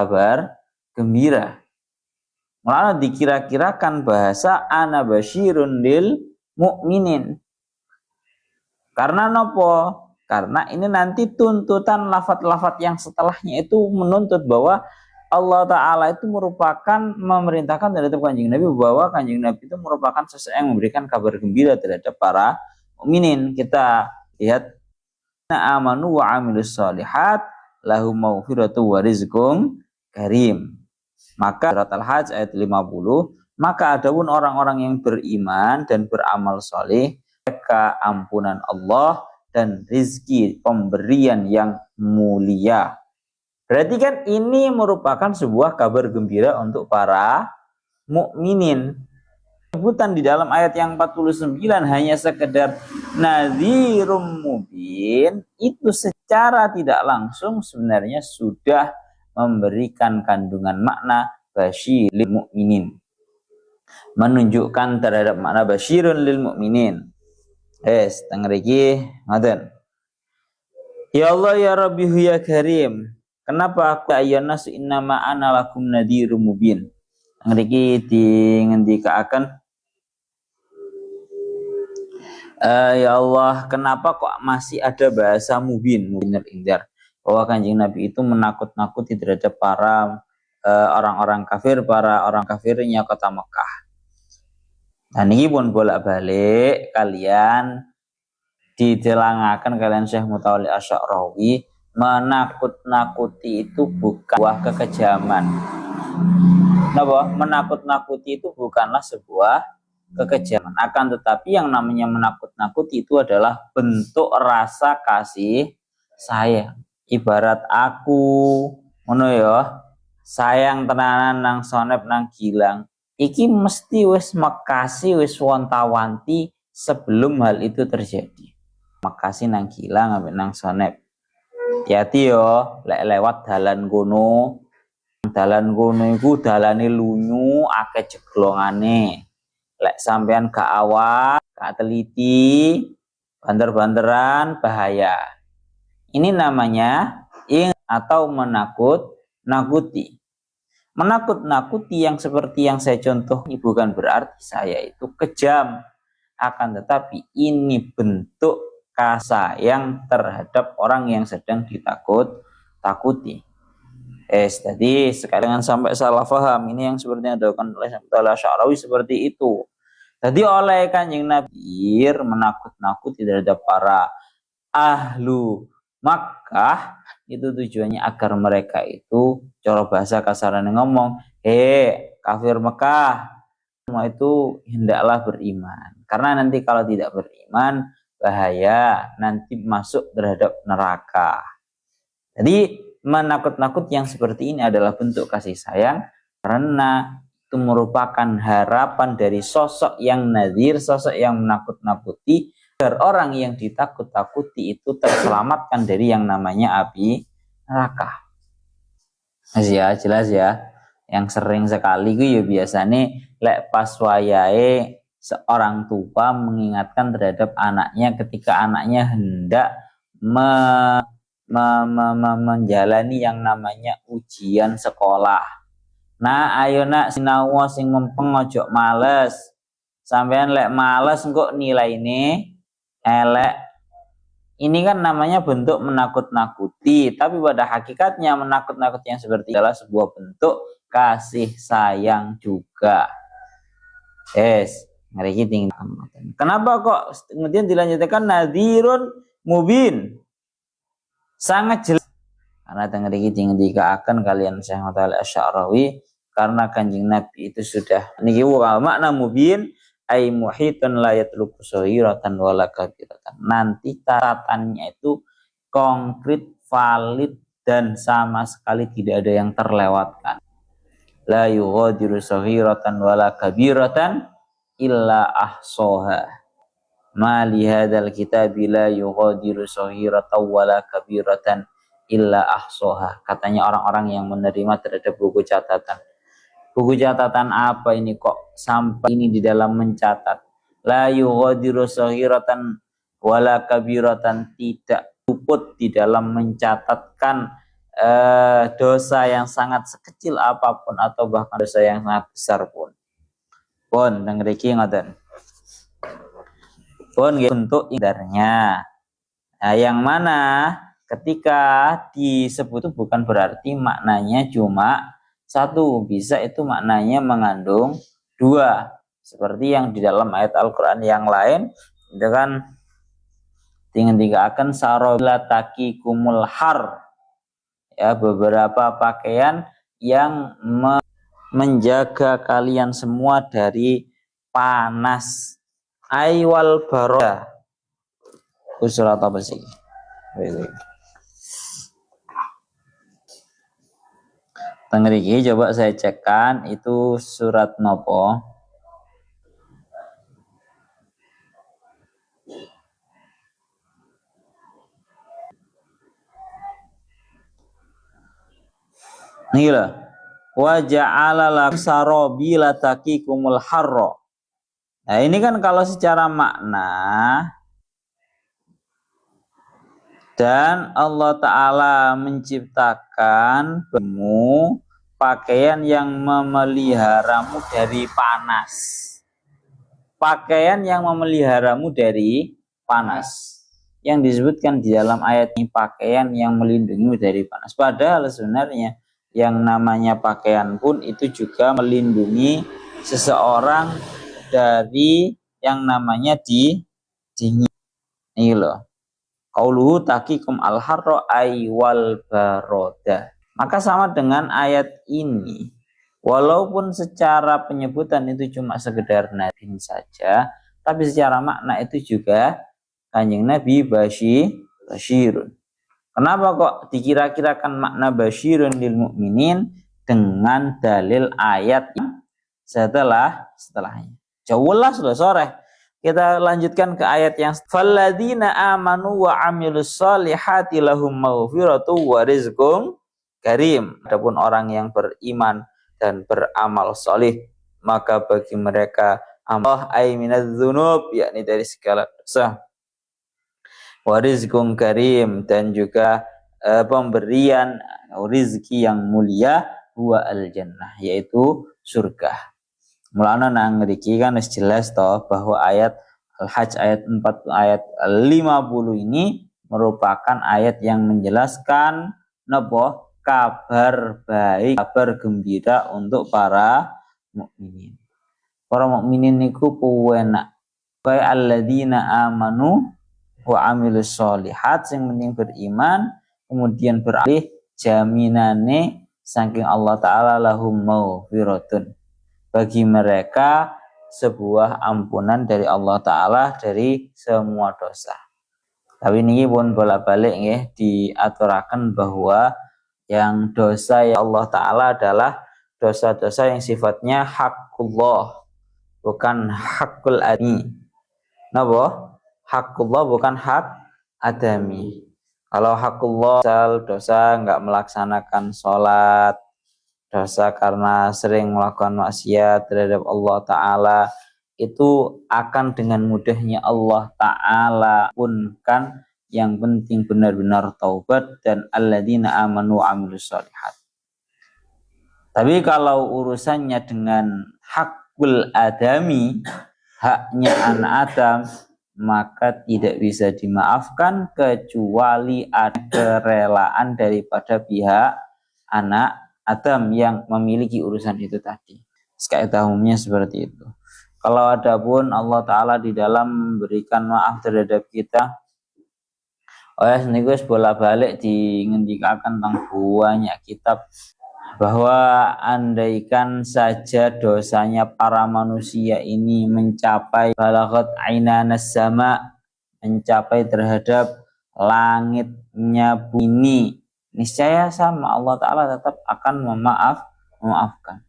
kabar gembira. Malah dikira-kirakan bahasa ana basyirun lil mu'minin. Karena nopo? Karena ini nanti tuntutan lafadz-lafadz yang setelahnya itu menuntut bahwa Allah Ta'ala itu merupakan memerintahkan terhadap kanjeng Nabi bahwa kanjeng Nabi itu merupakan sosok yang memberikan kabar gembira terhadap para mukminin. Kita lihat amanu wa amilus solihat lahum maghfiratu wa rizqum karim. Maka surat Al-Hajj ayat 50, maka adapun orang-orang yang beriman dan beramal soleh, mereka ampunan Allah dan rizki pemberian yang mulia. Berarti kan ini merupakan sebuah kabar gembira untuk para mukminin. Sebutan di dalam ayat yang 49 hanya sekedar nadhirum mubin, itu secara tidak langsung sebenarnya sudah memberikan kandungan makna basyiril mukminin. Menunjukkan terhadap makna basyirun lil mukminin. Tengah iki ngoten. Ya Allah ya Rabbi ya Karim. Kenapa aku ayyanasu innama ana lakum nadhirum mubin. Ngriki dingendikaaken ya Allah, kenapa kok masih ada bahasa mubin, mubinul indar, bahwa kanjeng Nabi itu menakut-nakuti terhadap para orang-orang kafir, para orang kafirnya kota Mekah. Dan ini pun bolak-balik kalian ditelangakan kalian Syekh Mutawalli Asy'arawi, menakut-nakuti itu bukan sebuah kekejaman. Nah, menakut-nakuti itu bukanlah sebuah kekejaman. Akan tetapi yang namanya menakut-nakuti itu adalah bentuk rasa kasih sayang. Ibarat aku, ngono ya, sayang tenanan nang sonep nang Gilang. Iki mesti wis makasih wis wonta-wanti sebelum hal itu terjadi. Makasih nang Gilang ambek nang sonep. Hati-hati yo, lek lewat dalan kono. Dalan kono iku dalane lunyu, akeh jeglongane. Lek sampean gak awas, gak teliti, banter-banteran bahaya. Ini namanya atau menakut-nakuti. Menakut-nakuti yang seperti yang saya contoh ini bukan berarti saya itu kejam. Akan tetapi ini bentuk kasih sayang terhadap orang yang sedang ditakut-takuti. Tadi sekarang sampai salah paham, ini yang seperti yang dilakukan oleh Asy'arawi seperti itu. Jadi oleh kanjeng Nabi menakut-nakuti terhadap para ahlu Makkah, itu tujuannya agar mereka itu cara bahasa kasarannya ngomong, kafir Mekah, semua itu hendaklah beriman. Karena nanti kalau tidak beriman bahaya, nanti masuk terhadap neraka. Jadi menakut-nakut yang seperti ini adalah bentuk kasih sayang, karena itu merupakan harapan dari sosok yang nadhir, sosok yang menakut-nakuti, agar orang yang ditakut-takuti itu terselamatkan dari yang namanya api neraka. Jelas ya. Yang sering sekali gue ya biasanya lek pas wayahe seorang tua mengingatkan terhadap anaknya ketika anaknya hendak menjalani yang namanya ujian sekolah. Nah, ayo nak sinau sing mempeng ojo males. Sampean lek males engko nilai ini elek. Ini kan namanya bentuk menakut-nakuti, tapi pada hakikatnya menakut-nakuti yang seperti adalah sebuah bentuk kasih sayang juga. Ngeri tinggi. Kenapa kok kemudian dilanjutkan nadhirun mubin? Sangat jelas. Karena tengah tinggi akan kalian Syekh Mutawalli Asy'arawi, karena kanjeng Nabi itu sudah niki makna mubin ay muhitun la yatluqu saghiratan wala kabiratan. Nanti catatannya itu konkret, valid, dan sama sekali tidak ada yang terlewatkan. La yughadiru saghiratan wala kabiratan illa ahsaha. Ma li hadzal kitabi la yughadiru saghiratan wala kabiratan illa ahsaha. Katanya orang-orang yang menerima terhadap buku catatan. Buku catatan apa ini kok sampai ini di dalam mencatat? La yughadiru saghiratan wala kabiratan, tidak luput di dalam mencatatkan dosa yang sangat sekecil apapun atau bahkan dosa yang sangat besar pun. Pun teng mriki ngoten. Pun untuk indarnya. Nah, yang mana ketika disebut itu bukan berarti maknanya cuma satu, bisa itu maknanya mengandung dua. Seperti yang di dalam ayat Al-Quran yang lain, itu kan akan sarobila taqikumul har, ya, beberapa pakaian yang menjaga kalian semua dari panas. Aywal baroda. Surat apa sih? Tengriki coba saya cekkan itu surat nopo. Nih lah. Wa ja'ala lakum sarabila taqikumul harra. Nah, ini kan kalau secara makna, dan Allah Ta'ala menciptakan bagimu pakaian yang memeliharamu dari panas. Pakaian yang memeliharamu dari panas. Yang disebutkan di dalam ayat ini pakaian yang melindungimu dari panas. Padahal sebenarnya yang namanya pakaian pun itu juga melindungi seseorang dari yang namanya dingin. Ini loh. Qauluhu taqikum al-harra aywal baroda. Maka sama dengan ayat ini, walaupun secara penyebutan itu cuma sekedar nadin saja, tapi secara makna itu juga Kanjeng Nabi basyirun. Kenapa kok dikira-kirakan makna basyirun lil mukminin dengan dalil ayat yang setelahnya? Jelas loh sore. Kita lanjutkan ke ayat yang falladzina amanu wa amilus solihati lahum maghfiratu wa rizqum karim. Adapun orang yang beriman dan beramal solih, maka bagi mereka amal ay minadz dzunub, yakni dari segala dosa, wa rizqum karim, dan juga pemberian rizki yang mulia, huwa al jannah, yaitu surga. Mulanya nang ngriki kan jelas toh bahwa ayat Al-Hajj ayat 4 ayat 50 ini merupakan ayat yang menjelaskan napa kabar baik, kabar gembira untuk para mukminin. Para mukminin niku puwenak kaya alladzina amanu wa amilus sholihat, sing penting beriman kemudian beralih jaminane saking Allah Ta'ala lahum maghfiratun, bagi mereka sebuah ampunan dari Allah Ta'ala dari semua dosa. Tapi ini pun bolak-balik ya, diaturakan bahwa yang dosa ya Allah Ta'ala adalah dosa-dosa yang sifatnya hakullah, bukan hakul adami. Napa? Hakullah bukan hak adami. Kalau hakullah dosa nggak melaksanakan sholat, dosa karena sering melakukan maksiat terhadap Allah Ta'ala, itu akan dengan mudahnya Allah Ta'ala punkan. Yang penting benar-benar taubat dan alladzina amanu wa amilus sholihat. Tapi kalau urusannya dengan hakul adami, haknya anak Adam, maka tidak bisa dimaafkan kecuali ada kerelaan daripada pihak anak Adam yang memiliki urusan itu tadi. Kaidah umumnya seperti itu. Kalau ada pun Allah Ta'ala di dalam memberikan maaf terhadap kita, niku bolak-balik dingendikaken tentang banyak kitab bahwa andaikan saja dosanya para manusia ini mencapai balaghat ainanas sama, mencapai terhadap langitnya bumi, niscaya sama Allah Ta'ala tetap akan memaafkan.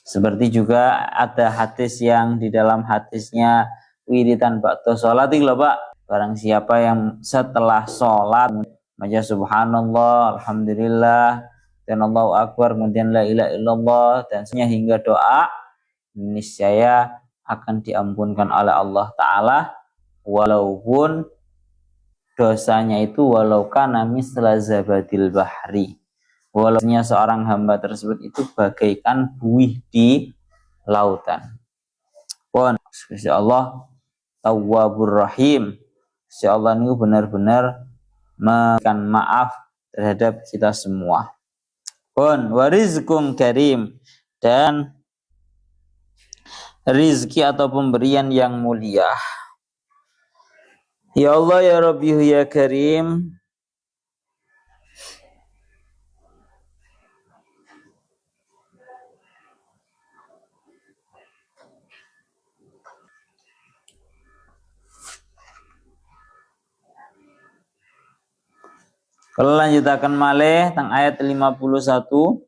Seperti juga ada hadis yang di dalam hadisnya wiridan ba'da sholat itu loh Pak, barang siapa yang setelah sholat baca subhanallah, alhamdulillah, dan Allahu Akbar, kemudian la ilaha illallah, dan semuanya hingga doa, niscaya akan diampunkan oleh Allah Ta'ala walaupun dosanya itu walau kana misla zabadil bahri, walaunya seorang hamba tersebut itu bagaikan buih di lautan. Pun Insya Allah Tawwabur Rahim, Insya Allah ini benar-benar memberikan maaf terhadap kita semua. Pun warizkum karim, dan rizki atau pemberian yang mulia. Ya Allah ya Rabbi ya Karim, kalau lanjutakan malih tang ayat 51,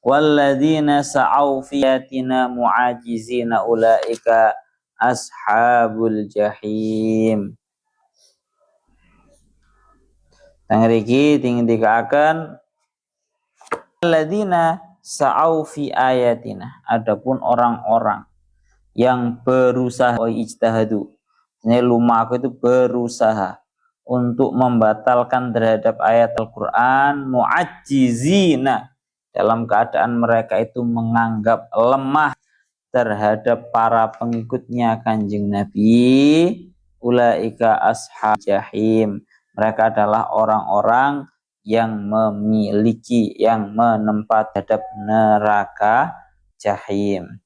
walladzina sa'au fi ayatina mu'ajizina ulaika ashabul jahim. Tang riki tinggi dikaakan walladzina sa'au fi ayatina, adapun orang-orang yang berusaha ijtihadu, ini lumaku itu berusaha untuk membatalkan terhadap ayat Al-Quran, mu'ajizina, dalam keadaan mereka itu menganggap lemah terhadap para pengikutnya Kanjeng Nabi, ulaika ashab jahim, mereka adalah orang-orang yang memiliki, yang menempat terhadap neraka jahim.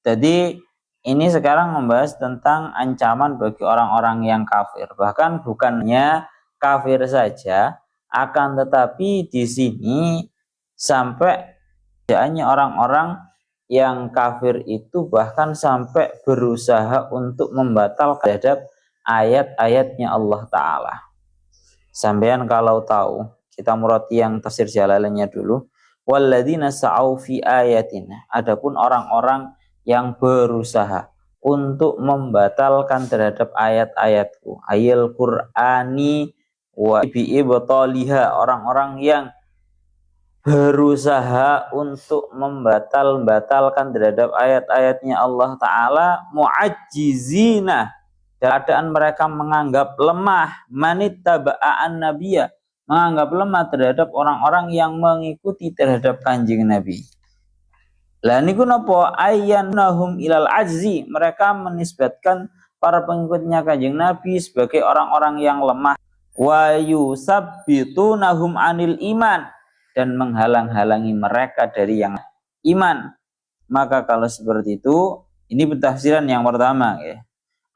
Jadi ini sekarang membahas tentang ancaman bagi orang-orang yang kafir. Bahkan bukannya kafir saja, akan tetapi di sini sampai hanya orang-orang yang kafir itu bahkan sampai berusaha untuk membatalkan terhadap ayat-ayatnya Allah Ta'ala. Sampean kalau tahu, kita murati yang tafsir Jalalainnya dulu. Walladzina sa'au fi ayatina, adapun orang-orang yang berusaha untuk membatalkan terhadap ayat-ayatku, ayat Qur'ani wa bi'ibtaliha, orang-orang yang berusaha untuk membatalkan terhadap ayat-ayatnya Allah Ta'ala, mu'ajizina, keadaan mereka menganggap lemah, manittaba'an nabiyya, menganggap lemah terhadap orang-orang yang mengikuti terhadap Kanjeng Nabi. Lah niku napa ayyanahum ilal ajzi, mereka menisbatkan para pengikutnya Kanjeng Nabi sebagai orang-orang yang lemah, wa yusabbitunahum anil iman, dan menghalang-halangi mereka dari yang iman. Maka kalau seperti itu, ini pentafsiran yang pertama ya.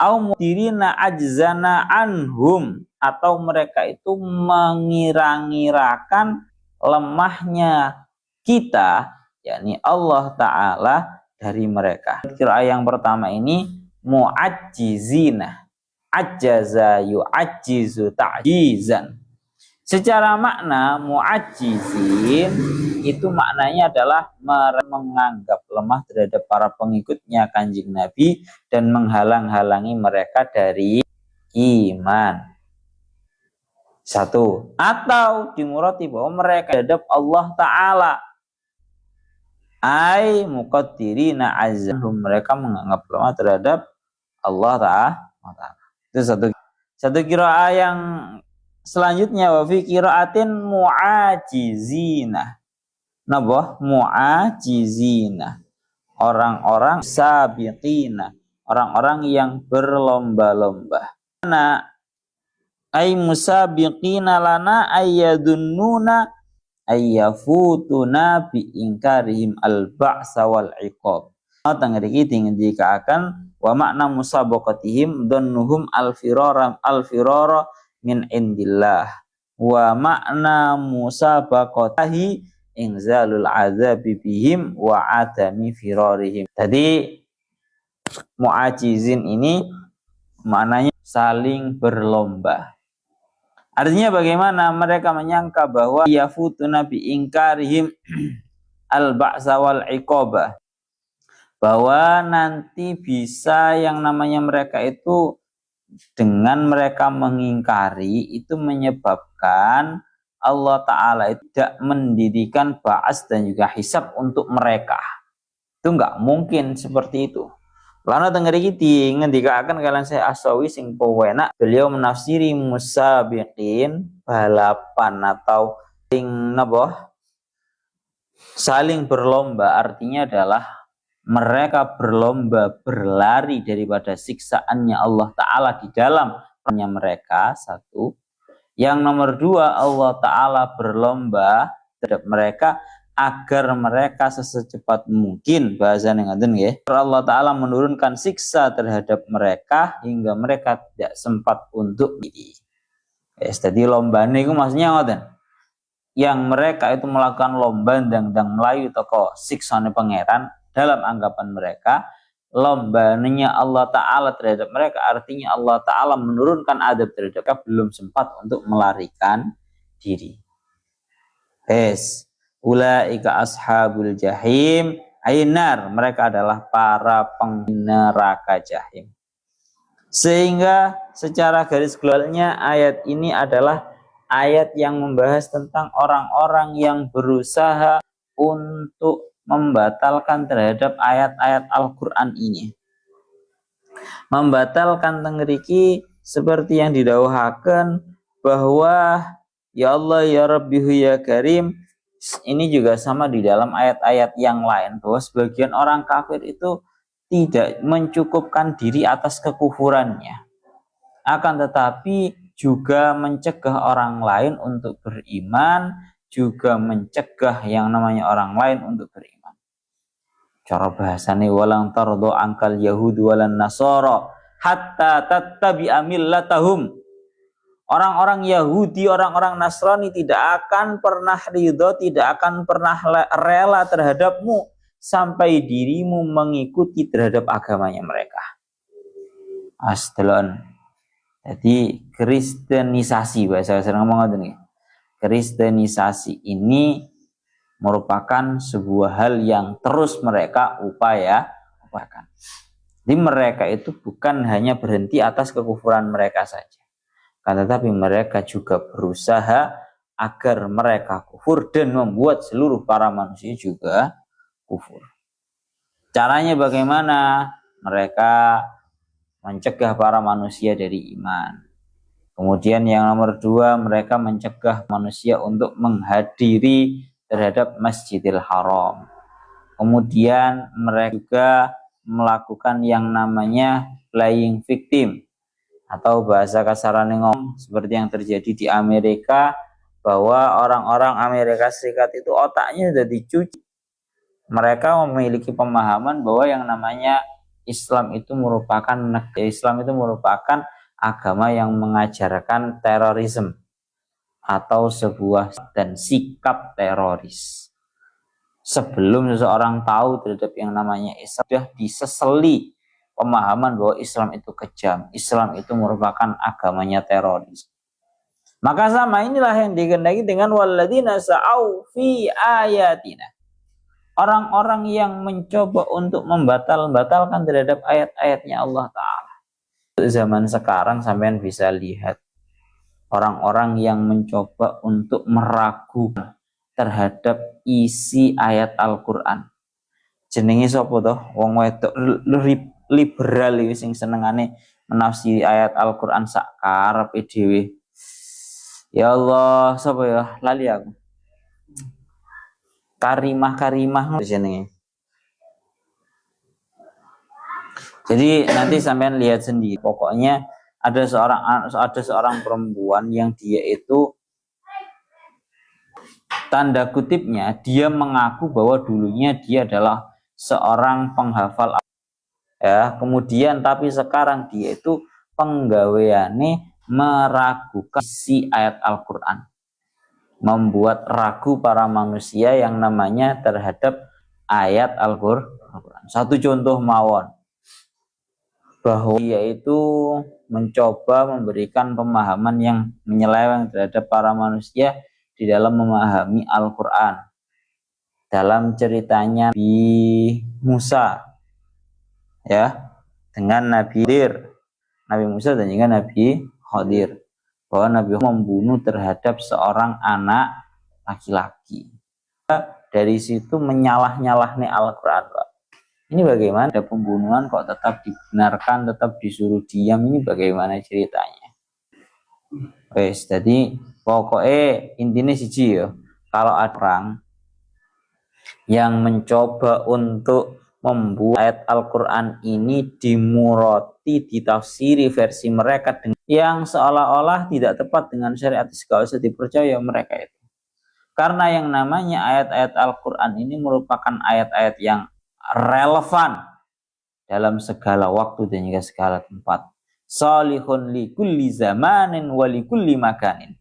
Au mudirina ajzana anhum, atau mereka itu mengira-ngirakan lemahnya kita, yakni Allah Ta'ala, dari mereka. Kira yang pertama ini mu'ajjizina, ajjaza yu'ajjizu ta'jizan. Secara makna mu'ajjizin itu maknanya adalah menganggap lemah terhadap para pengikutnya Kanjeng Nabi dan menghalang-halangi mereka dari iman. Satu, atau dimurati bahwa mereka terhadap Allah Ta'ala, ai muqaddirina azzahum, mereka menganggap lemah terhadap Allah Ta'ala. Itu satu qiraah. Yang selanjutnya wa fi qiraatin mu'ajizina, napa mu'ajizina, orang-orang sabiqina, orang-orang yang berlomba-lomba. Nah, ay musabiqina lana ayyadunnuna ayyafutuna bi ingkarihim al-ba'sa wal iqab. Tangriki tinggi dikaakan wa makna musabaqatihim dhannuhum al-firara min indillah, wa makna musabaqatahi inzalul azabi bihim wa adami firarihim. Tadi mu'ajizin ini maknanya saling berlomba. Artinya bagaimana? Mereka menyangka bahwa yafutuna bi ingkarihim al-ba'sa wal iqaba, bahwa nanti bisa yang namanya mereka itu dengan mereka mengingkari itu menyebabkan Allah Ta'ala tidak mendirikan ba'as dan juga hisab untuk mereka. Itu enggak mungkin seperti itu. Lana tengeri kiti ngendikaken kalian saya Aswawi sing pewenak, beliau menafsiri musabiqin balapan atau sing napa saling berlomba, artinya adalah mereka berlomba berlari daripada siksaannya Allah Ta'ala di dalam mereka. Satu, yang nomor dua, Allah Ta'ala berlomba terhadap mereka agar mereka sesecepat mungkin, bahasa ngaten nggih, Allah Ta'ala menurunkan siksa terhadap mereka hingga mereka tidak sempat untuk diri. Jadi lomba ini maksudnya ngoten, yang mereka itu melakukan lomba ndang melayu toko siksane pangeran, dalam anggapan mereka lombanya Allah Ta'ala terhadap mereka artinya Allah Ta'ala menurunkan adab terhadap mereka belum sempat untuk melarikan diri. Ulaika ashabul jahim ainar, mereka adalah para penghuni neraka jahim. Sehingga secara garis globalnya ayat ini adalah ayat yang membahas tentang orang-orang yang berusaha untuk membatalkan terhadap ayat-ayat Al-Quran ini. Membatalkan tengeriki seperti yang didawahkan bahwa ya Allah ya Rabbihu ya Karim, ini juga sama di dalam ayat-ayat yang lain, bahwa sebagian orang kafir itu tidak mencukupkan diri atas kekufurannya, akan tetapi juga mencegah orang lain untuk beriman, juga mencegah yang namanya orang lain untuk beriman. Cara bahasane walang tardo angkal yahud walan nasara hatta tattabi'a millatahum. Orang-orang Yahudi, orang-orang Nasrani tidak akan pernah ridho, tidak akan pernah rela terhadapmu sampai dirimu mengikuti terhadap agamanya mereka. Astelon. Jadi kristenisasi, bahasa sering ngomong nih. Kristenisasi ini merupakan sebuah hal yang terus mereka upayakan. Jadi mereka itu bukan hanya berhenti atas kekufuran mereka saja, tetapi mereka juga berusaha agar mereka kufur dan membuat seluruh para manusia juga kufur. Caranya bagaimana? Mereka mencegah para manusia dari iman. Kemudian yang nomor dua, mereka mencegah manusia untuk menghadiri terhadap Masjidil Haram. Kemudian mereka juga melakukan yang namanya playing victim, atau bahasa kasarannya ngomong seperti yang terjadi di Amerika, bahwa orang-orang Amerika Serikat itu otaknya sudah dicuci. Mereka memiliki pemahaman bahwa yang namanya Islam itu merupakan agama yang mengajarkan terorisme atau sebuah dan sikap teroris. Sebelum seseorang tahu terhadap yang namanya Islam, sudah diseseli pemahaman bahwa Islam itu kejam, Islam itu merupakan agamanya teroris. Maka sama inilah yang dikehendaki dengan walladzina sa'au fi ayatina. Orang-orang yang mencoba untuk membatalkan terhadap ayat-ayatnya Allah Ta'ala. Zaman sekarang sampean bisa lihat orang-orang yang mencoba untuk meragukan terhadap isi ayat Al-Quran. Jenenge sapa toh? Wong wedok liberal iki sing senengane menafsiri ayat Al-Qur'an sak karepe dhewe. Ya Allah, sapa ya? Lali aku. Karimah jenenge. Jadi nanti sampean lihat sendiri. Pokoknya ada seorang perempuan yang dia itu tanda kutipnya dia mengaku bahwa dulunya dia adalah seorang penghafal, ya, kemudian tapi sekarang dia itu penggaweane meragukan isi ayat Al-Quran, membuat ragu para manusia yang namanya terhadap ayat Al-Quran. Satu contoh mawon, bahwa dia itu mencoba memberikan pemahaman yang menyeleweng terhadap para manusia di dalam memahami Al-Quran. Dalam ceritanya Nabi Musa, ya, dengan Nabi Musa dan juga Nabi Khadir, bahwa Nabi membunuh terhadap seorang anak laki-laki. Dari situ menyalah-nyalahnya Al-Quran, Pak. Ini bagaimana ada pembunuhan kok tetap dibenarkan, tetap disuruh diam, ini bagaimana ceritanya? Wes, jadi pokoknya intinya siji ya, kalau ada orang yang mencoba untuk membuat ayat Al-Quran ini dimuroti, ditafsiri versi mereka yang seolah-olah tidak tepat dengan syariat, gak usah dipercaya mereka itu. Karena yang namanya ayat-ayat Al-Quran ini merupakan ayat-ayat yang relevan dalam segala waktu dan juga segala tempat. Salihun li kulli zamanin wa li kulli makanin.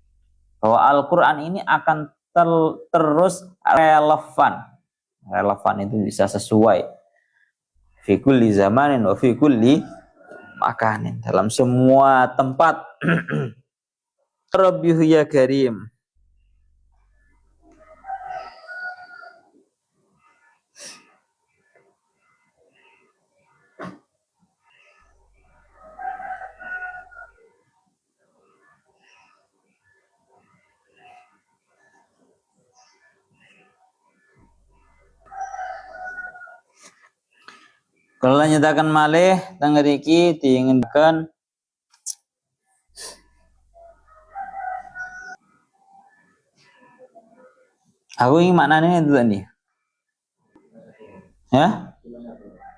Bahwa Al-Quran ini akan terus relevan. Relevan itu bisa sesuai. Fi kulli zamanin wa fi kulli makanin. Dalam semua tempat. Rabbihu ya karim. Kalau nyatakan malih tengah iki diinginkan aku ingin maknanya itu tadi. Ya?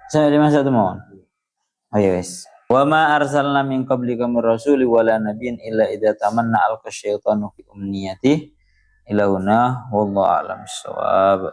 Saya di masa itu mohon. Oh ya wes. Wa ma arsalna min qablika min rasuli wala nabiyyin illa idza tamanna alqa syaitanu fi umniyati ila huna wallahu a'lam bissawab.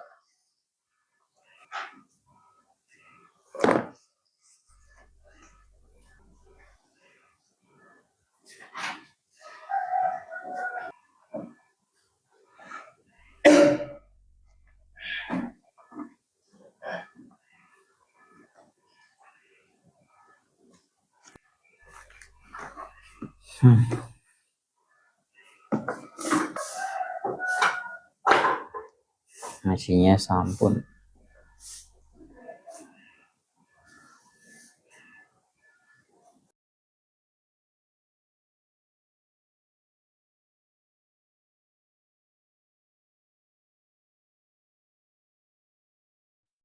Nasinya sampun.